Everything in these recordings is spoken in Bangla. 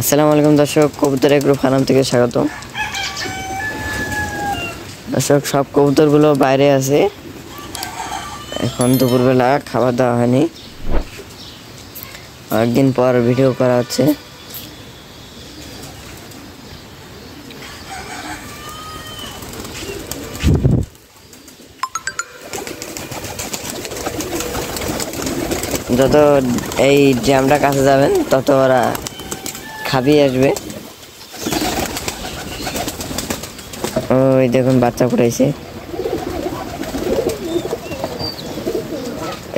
আসসালামু আলাইকুম দর্শক, কবুতর এগ্রো ফার্ম থেকে স্বাগত। দর্শক, সব কবুতরগুলো বাইরে আছে। এখন দুপুরবেলা খাবার দেওয়া হয়নি, অনেকদিন পর ভিডিও করা হচ্ছে। যত এই জ্যামটা কাছে যাবেন তত ওরা খাবি আসবে। ওই দেখুন বাচ্চা ফুটাইছে,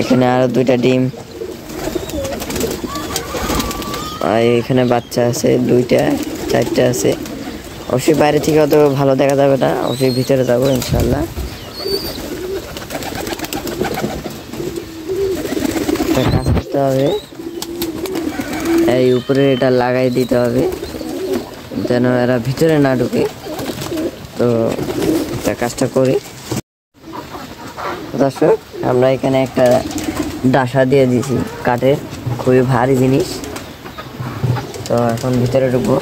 এখানে আরো দুইটা ডিম, আর এখানে বাচ্চা আছে দুইটা, চারটা আছে। অবশ্যই বাইরে থেকে অত ভালো দেখা যাবে না, অবশ্যই ভিতরে যাবো ইনশাল্লাহ। কাজ করতে হবে, এই উপরে এটা লাগাই দিতে হবে যেন এরা ভিতরে না ঢুকে। তো কাজটা করি দর্শক। আমরা এখানে একটা ডাসা দিয়ে দিয়েছি কাঠের, খুবই ভারী জিনিস। তো এখন ভিতরে ঢুকবো।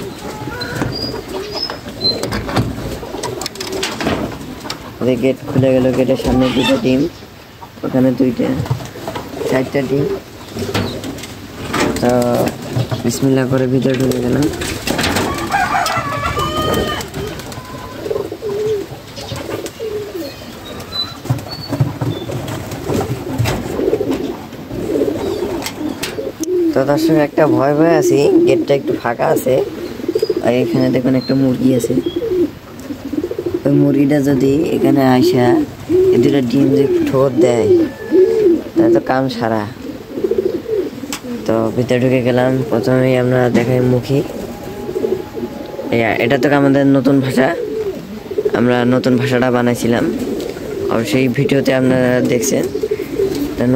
গেট খুলে গেল, গেটের সামনে দুটো ডিম, ওখানে দুইটা, চারটা ডিম। তো বিসমিল্লাহ করে ভিতরে ঢুকে গেলাম। তো দর্শক, একটা ভয় আছি, গেটটা একটু ফাঁকা আছে। আর এখানে দেখুন একটা মুরগি আছে, ওই মুরগিটা যদি এখানে আইসা এই দুটা ডিম যে ঠোঁট দেয় তাহলে তো কাম সারা। তো ভিতরে ঢুকে গেলাম। প্রথমেই আমরা দেখাই মুখী, এটা তো আমাদের নতুন ভাষা, আমরা নতুন ভাষাটা বানাইছিলাম। অবশ্যই ভিডিওতে আপনারা দেখছেন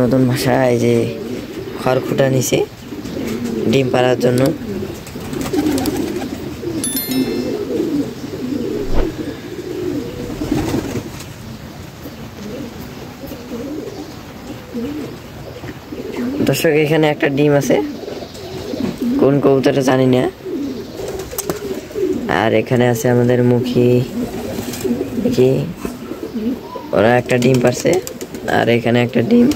নতুন ভাষা। এই যে খড়খুটা নিচে ডিম পাড়ার জন্য। দর্শক, এখানে একটা ডিম আছে, কোন কবুতরটা জানি না। আর এখানে আছে আমাদের মুখী, কি ওরা একটা ডিম পারছে। আর এখানে একটা ডিম,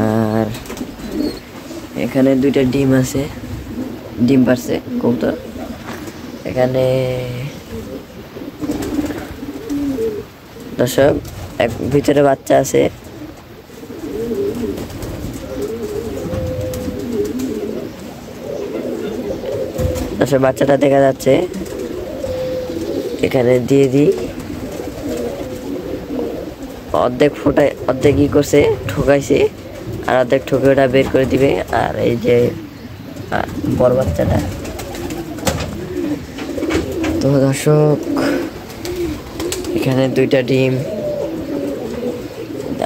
আর এখানে দুইটা ডিম আছে, ডিম পারছে কবুতর। এখানে দর্শক এক ভিতরে বাচ্চা আছে। দর্শক, বাচ্চাটা দেখা যাচ্ছে, এখানে দিয়ে দিই। অর্ধেক ফোটায়, অর্ধেক ই করছে ঠোকাইছে, আর অর্ধেক ঠোকে ওটা বের করে দিবে। আর এই যে বড় বাচ্চাটা। তো দর্শক, এখানে দুইটা ডিম,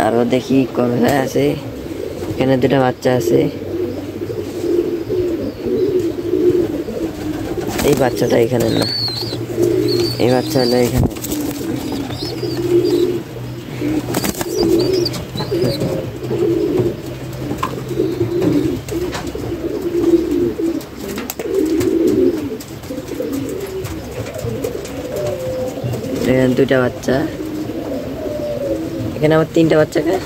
আরো দেখি কোথায় আছে। এখানে দুটা বাচ্চা আছে, এই বাচ্চাটা এখানে না, এই বাচ্চা হলো এখানে। এখানে দুইটা বাচ্চা, এখানে আমার তিনটা বাচ্চাকে।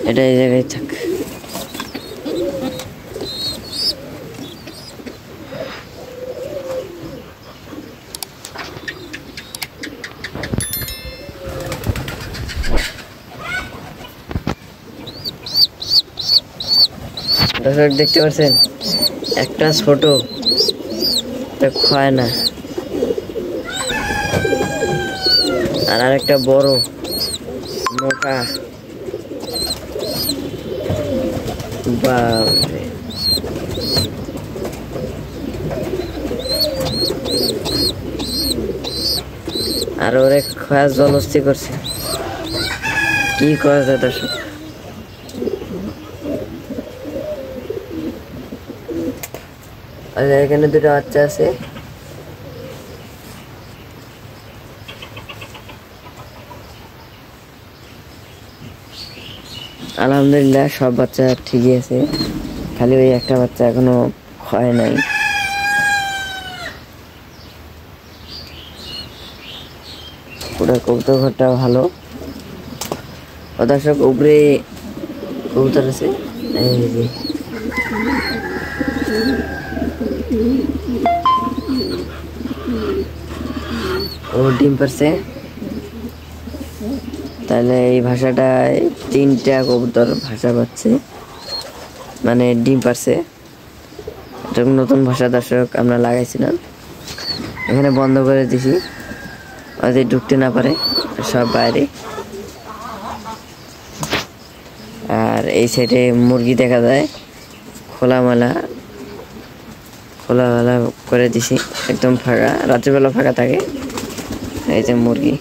এটা এই জায়গায় থাক। দর্শক, দেখতে পাচ্ছেন একটা ছোট খায় না, আর আরেকটা বড় মোটা। আর ওরে খাওয়া জলস্তি করছে, কি করা যায় দর্শক। এখানে দুটো বাচ্চা আছে, আলহামদুলিল্লাহ সব বাচ্চা ঠিকই আছে, খালি ওই একটা বাচ্চা এখনো হয় নাই। পুরো কবুতর ঘরটা ভালো। দর্শক উপরে কবুতর আছে, এই যে ও ডিম পারছে। তাহলে এই ভাষাটায় 3টা কবুতর ভাষা পাচ্ছে, মানে ডিম পারছে। এটা নতুন ভাষা দর্শক আমরা লাগাইছিলাম, এখানে বন্ধ করে দিছি ওদের ঢুকতে না পারে, সব বাইরে। আর এই সাইডে মুরগি দেখা যায়, খোলামেলা করে দিছি, একদম ফাঁকা, রাত্রিবেলা ফাঁকা থাকে। এই যে মুরগি।